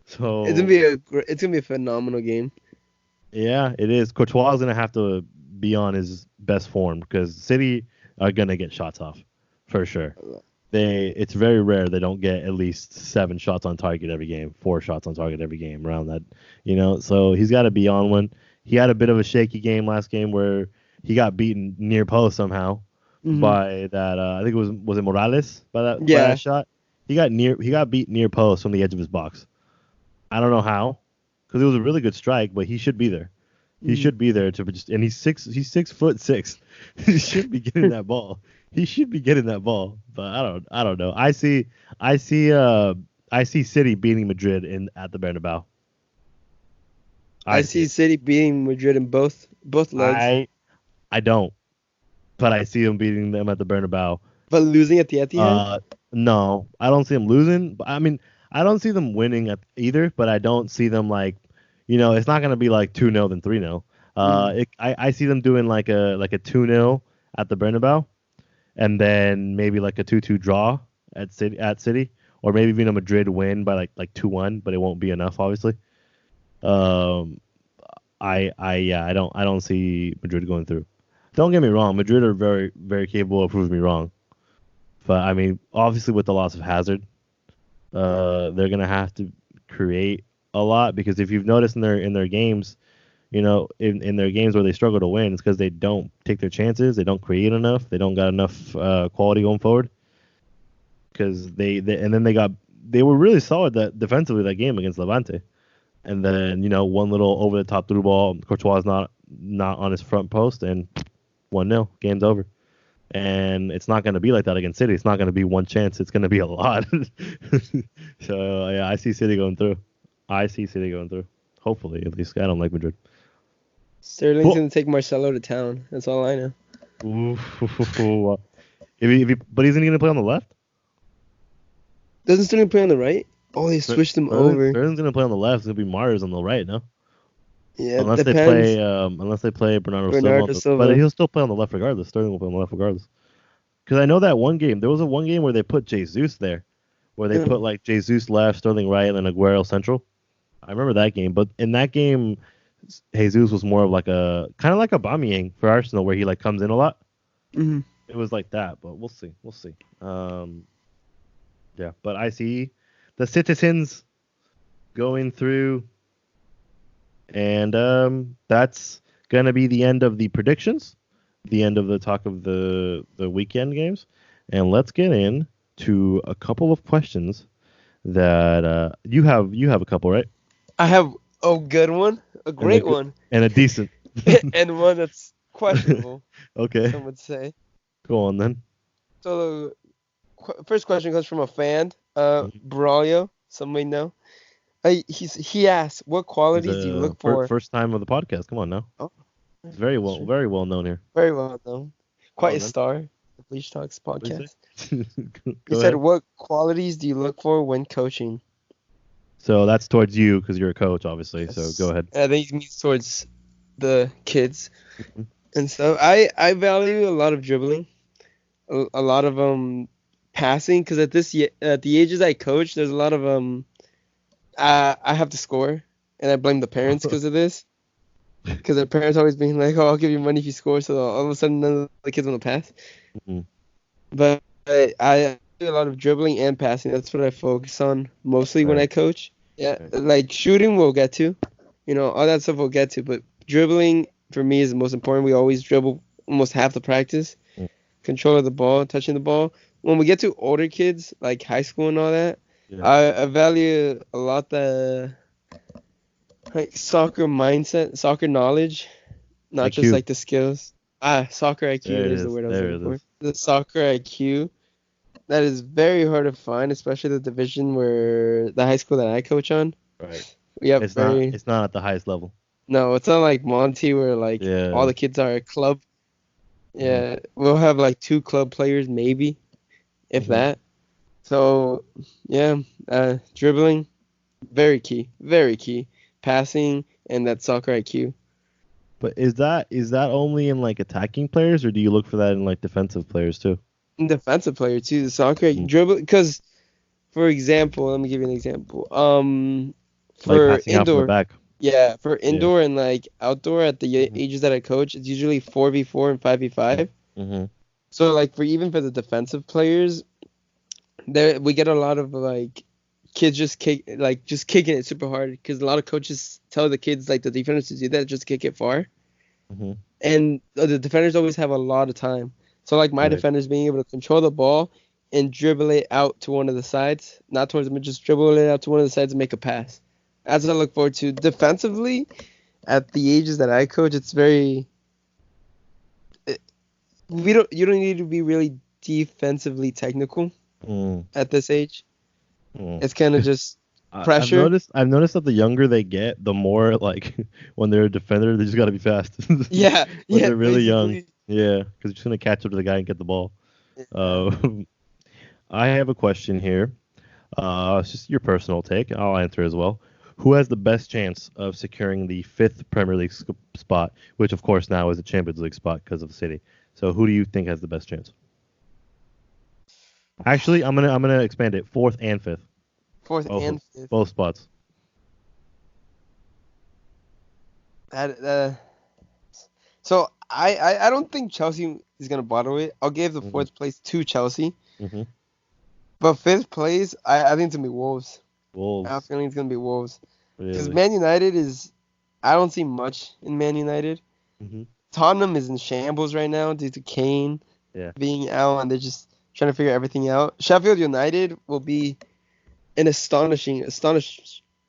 So It's gonna be a phenomenal game. yeah, it is. Courtois is going to have to be on his best form because City are gonna get shots off for sure. It's very rare they don't get at least 7 shots on target every game, 4 shots on target every game around that, So he's got to be on one. He had a bit of a shaky game last game where he got beaten near post somehow by that. I think it was Morales by that shot. He got beat near post from the edge of his box. I don't know how, because it was a really good strike, but he should be there. He should be there to just, and he's 6'6". He should be getting that ball. But I don't know. I see City beating Madrid at the Bernabeu. I see City beating Madrid in both legs. I don't, but I see them beating them at the Bernabeu. But losing at the Etihad? No, I don't see them losing. I mean, I don't see them winning at either, but I don't see them it's not gonna be like 2-0 then 3-0. I see them doing like a 2-0 at the Bernabeu, and then maybe like a 2-2 draw at City, or maybe even a Madrid win by like 2-1, but it won't be enough, obviously. I don't see Madrid going through. Don't get me wrong, Madrid are very, very capable of proving me wrong. But I mean, obviously with the loss of Hazard, they're gonna have to create a lot, because if you've noticed in their games, in their games where they struggle to win, it's because they don't take their chances, they don't create enough, they don't got enough quality going forward. Because they were really solid defensively that game against Levante, and then one little over the top through ball, Courtois is not on his front post, and 1-0, game's over. And it's not going to be like that against City. It's not going to be one chance. It's going to be a lot. So yeah, I see City going through. Hopefully, at least. I don't like Madrid. Sterling's going to take Marcelo to town. That's all I know. But isn't he going to play on the left? Doesn't Sterling play on the right? Oh, they switched him over. Sterling's going to play on the left. It's going to be Mars on the right, no? Yeah, unless they play Bernardo Silva. But he'll still play on the left regardless. Sterling will play on the left regardless. Because I know that one game, there was one game where they put Jesus there, where they put like Jesus left, Sterling right, and then Aguero central. I remember that game. But in that game, Jesus was more of like kind of like a Aubameyang for Arsenal, where he like comes in a lot. Mm-hmm. It was like that, but we'll see. Yeah, but I see the citizens going through. And that's going to be the end of the predictions, the end of the talk of the weekend games. And let's get into a couple of questions that you have a couple, right? I have a good one, a great one. And a decent. And one that's questionable. Okay. Some would say. Go on then. So the first question comes from a fan, Braulio, some may know. He asked, what qualities do you look for? First time of the podcast. Come on now. Oh, it's very well known here. Very well known. Quite a star. The Bleach Talks podcast. He said, what qualities do you look for when coaching? So that's towards you because you're a coach, obviously. Yes. So go ahead. I think he means towards the kids. And so I value a lot of dribbling, a lot of passing, because at the ages I coach, there's a lot of I have to score, and I blame the parents because of this. Because the parents always being like, "Oh, I'll give you money if you score," so all of a sudden none of the kids want to pass. Mm-hmm. But I do a lot of dribbling and passing. That's what I focus on mostly when I coach. Yeah, like shooting we'll get to, all that stuff we'll get to. But dribbling for me is the most important. We always dribble almost half the practice. Control of the ball, touching the ball. When we get to older kids, like high school and all that. Yeah. I value a lot the soccer mindset, soccer knowledge, not IQ. Just like the skills. Soccer IQ is the word I was looking for. The soccer IQ, that is very hard to find, especially the division where the high school that I coach on. Right. It's not at the highest level. No, it's not like Monty where all the kids are a club. Yeah, we'll have like 2 club players maybe, if that. So, yeah, dribbling, very key. Passing and that soccer IQ. But is that only in like attacking players, or do you look for that in like defensive players too? Defensive player too, the soccer dribble. Because, for example, let me give you an example. For like passing indoor, out from the back. Yeah, for Yeah. indoor and like outdoor at the ages that I coach, it's usually 4v4 and 5v5. Mm-hmm. So like for the defensive players, there we get a lot of like kids just kicking it super hard because a lot of coaches tell the kids like the defenders to do that, just kick it far. Mm-hmm. And the defenders always have a lot of time. So like my Right. defenders being able to control the ball and dribble it out to one of the sides, not towards them, just dribble it out to one of the sides and make a pass. That's what I look forward to. Defensively, at the ages that I coach, it's very we don't you don't need to be really defensively technical Mm. at this age. Mm. It's kind of just I've pressure. noticed that the younger they get, the more like when they're a defender, they just gotta be fast. Yeah, When yeah, they're really young, basically. yeah, because you're just gonna catch up to the guy and get the ball. Yeah. Uh, I have a question here. It's just your personal take. I'll answer as well. Who has the best chance of securing the fifth Premier League spot, which of course now is a Champions League spot because of City? So who do you think has the best chance? Actually, I'm gonna expand it. Fourth and fifth, Fourth both and fifth. both spots. That, so I don't think Chelsea is gonna bottle it. I'll give the Hmm. fourth place to Chelsea, Hmm. but fifth place I think it's gonna be Wolves. I have a Wolves, feeling it's gonna be Wolves because really. Man United is I don't see much in Man United. Hmm. Tottenham is in shambles right now due to Kane Yeah. being out and they're just trying to figure everything out. Sheffield United will be an astonishing I would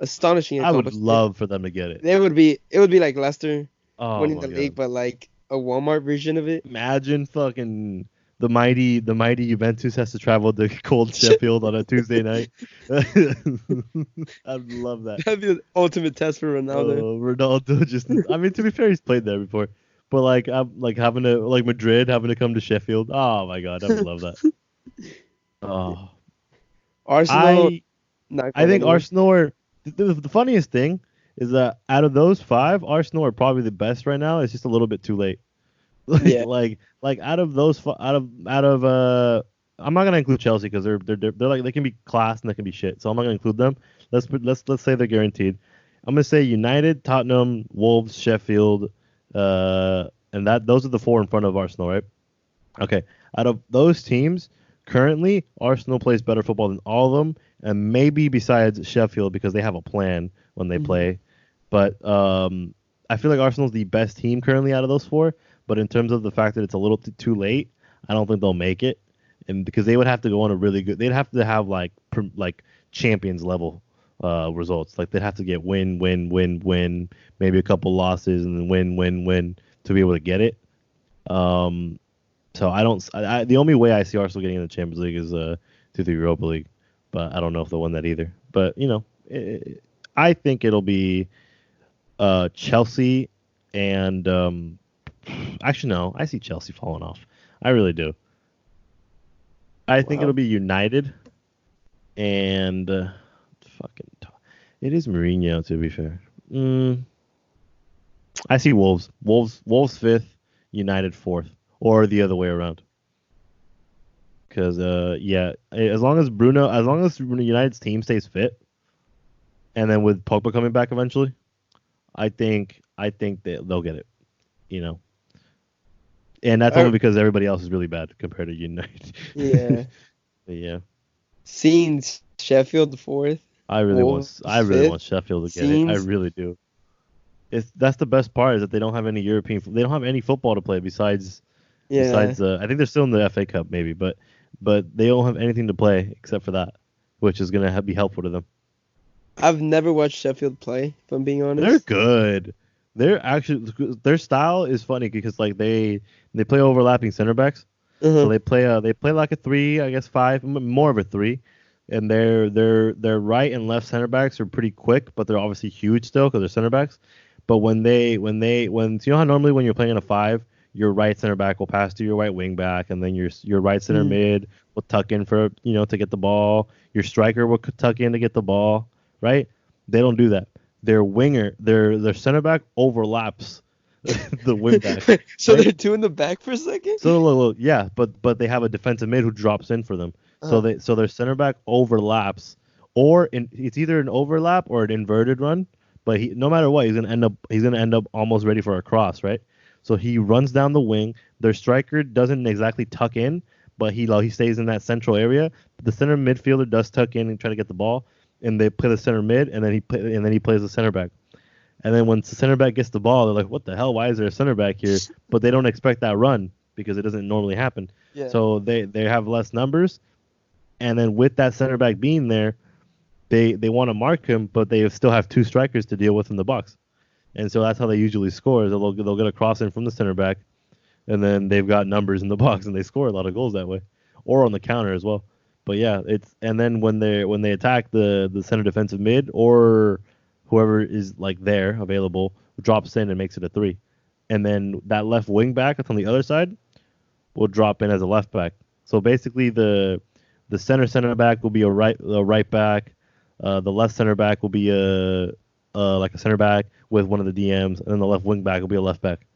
accomplishment. love for them to get it. It would be like Leicester Oh winning my the league, god. but like a Walmart version of it. Imagine fucking the mighty Juventus has to travel to cold Sheffield on a Tuesday night. I'd love that. That'd be the ultimate test for Ronaldo. Ronaldo just I mean to be fair he's played there before. But like I'm like having to like Madrid having to come to Sheffield. Oh my god, I would love that. Oh. Arsenal I not I going think anywhere. Arsenal are the funniest thing is that out of those five, Arsenal are probably the best right now. It's just a little bit too late. Like Yeah. like out of those out of I'm not gonna include Chelsea because they're like they can be class and they can be shit. So I'm not gonna include them. Let's say they're guaranteed. I'm gonna say United, Tottenham, Wolves, Sheffield, and that those are the four in front of Arsenal, right? Okay. Out of those teams, currently Arsenal plays better football than all of them, and maybe besides Sheffield because they have a plan when they Mhm. play. But I feel like Arsenal's the best team currently out of those four. But in terms of the fact that it's a little too late, I don't think they'll make it. And because they would have to go on a really good, they'd have to have like champions level results. Like they'd have to get win, win, win, win, maybe a couple losses, and then win, win, win to be able to get it. Um, so I don't. The only way I see Arsenal getting in the Champions League is through the Europa League, but I don't know if they'll win that either. But I think it'll be Chelsea and actually no, I see Chelsea falling off. I really do. I think it'll Wow. be United and fucking. It is Mourinho to be fair. I see Wolves fifth, United fourth, or the other way around. Because yeah, as long as United's team stays fit, and then with Pogba coming back eventually, I think they'll get it. You know, and that's only Uh, because everybody else is really bad compared to United. yeah. But yeah, Seeing Sheffield fourth, Wolves I really fifth. want Sheffield to get it. I Scenes. really do. That's the best part is that they don't have any they don't have any football to play Yeah. besides I think they're still in the FA Cup maybe, but they don't have anything to play except for that, which is gonna be helpful to them. I've never watched Sheffield play, if I'm being They're honest. good. They're actually their style is funny because like they play overlapping center backs. So Uh-huh. they play like a three, I guess five, more of a three, and their right and left center backs are pretty quick, but they're obviously huge still because they're center backs. But when you know how normally when you're playing in a five, your right center back will pass to your right wing back, and then your right center Mhm. mid will tuck in for to get the ball. Your striker will tuck in to get the ball, right? They don't do that. Their center back overlaps the wing back, So right? they're two in the back for a second? So look, yeah, but they have a defensive mid who drops in for them. So Uh-huh. their center back overlaps, or it's either an overlap or an inverted run, but no matter what, he's gonna end up almost ready for a cross, right? So he runs down the wing. Their striker doesn't exactly tuck in, but he stays in that central area. The center midfielder does tuck in and try to get the ball, and they play the center mid, and then he plays the center back. And then when the center back gets the ball, they're like, "What the hell? Why is there a center back here?" But they don't expect that run because it doesn't normally happen. Yeah. So they have less numbers, and then with that center back being there, they want to mark him, but they still have two strikers to deal with in the box. And so that's how they usually score. They'll get a cross in from the center back, and then they've got numbers in the box, and they score a lot of goals that way, or on the counter as well. But yeah, and then when they attack the center defensive mid, or whoever is like there available drops in and makes it a 3, and then that left wing back that's on the other side will drop in as a left back. So basically the center back will be a right back, the left center back will be like a center back with one of the DMs, and then the left wing back will be a left back.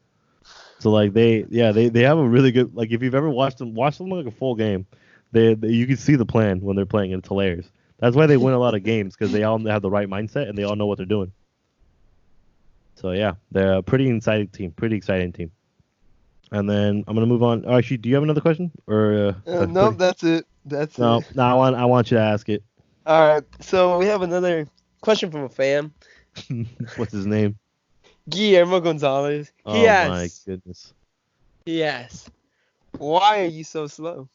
So like they have a really good, like if you've ever watched them like a full game, you can see the plan when they're playing, and it's hilarious. That's why they win a lot of games, because they all have the right mindset and they all know what they're doing. So yeah, they're a pretty exciting team. And then I'm gonna move on. Oh, actually, do you have another question? Or nope, that's it. No, I want you to ask it. All right, so we have another question from a fan. What's his name? Guillermo Gonzalez. Oh my goodness. Yes. Why are you so slow?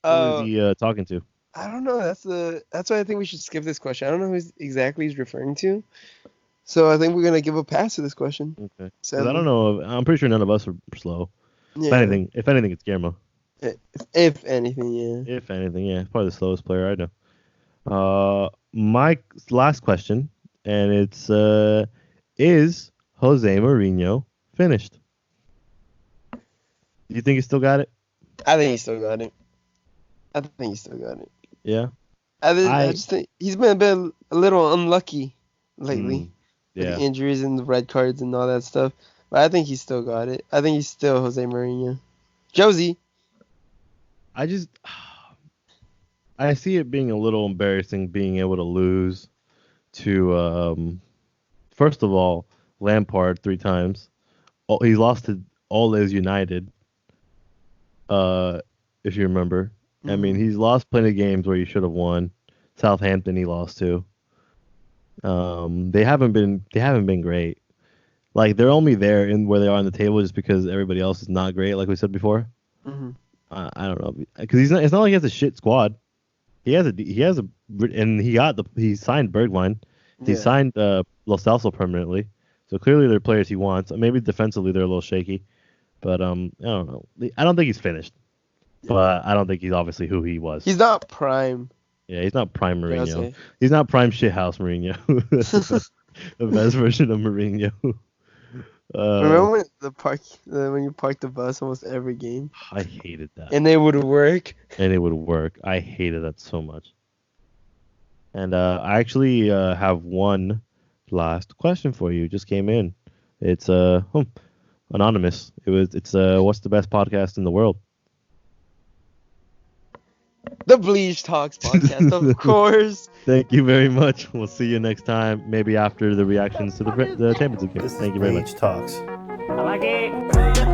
Who is he talking to? I don't know. That's why I think we should skip this question. I don't know who exactly he's referring to. So I think we're gonna give a pass to this question. Okay. 'Cause I don't know. I'm pretty sure none of us are slow. Yeah. If anything, it's Guillermo. If anything, yeah. If anything, yeah. Probably the slowest player I know. My last question, and it's is Jose Mourinho finished? Do you think he still got it? I think he still got it. Yeah. I just think he's been a little unlucky lately. Yeah. With the injuries and the red cards and all that stuff. But I think he still got it. I think he's still Jose Mourinho. Josie. I see it being a little embarrassing being able to lose to, first of all, Lampard 3 times. He's lost to Ole's United, if you remember. Mm-hmm. I mean, he's lost plenty of games where he should have won. Southampton he lost to. They haven't been great. Like, they're only there in where they are on the table just because everybody else is not great, like we said before. Mm-hmm. I don't know, because it's not like he has a shit squad. He signed Bergwijn. He signed Lo Celso permanently. So clearly they're players he wants. Maybe defensively they're a little shaky, but I don't know. I don't think he's finished, but I don't think he's obviously who he was. He's not prime. Yeah, he's not prime Mourinho. He's not prime shithouse Mourinho. The best version of Mourinho. Remember when you parked the bus almost every game? I hated that. And it would work. I hated that so much. And I actually have one last question for you. Just came in. It's anonymous. It's what's the best podcast in the world? The BLEJE Talks podcast, of course. Thank you very much. We'll see you next time, maybe after the reactions to the championship game. Thank you very much. BLEJE Talks. I like it.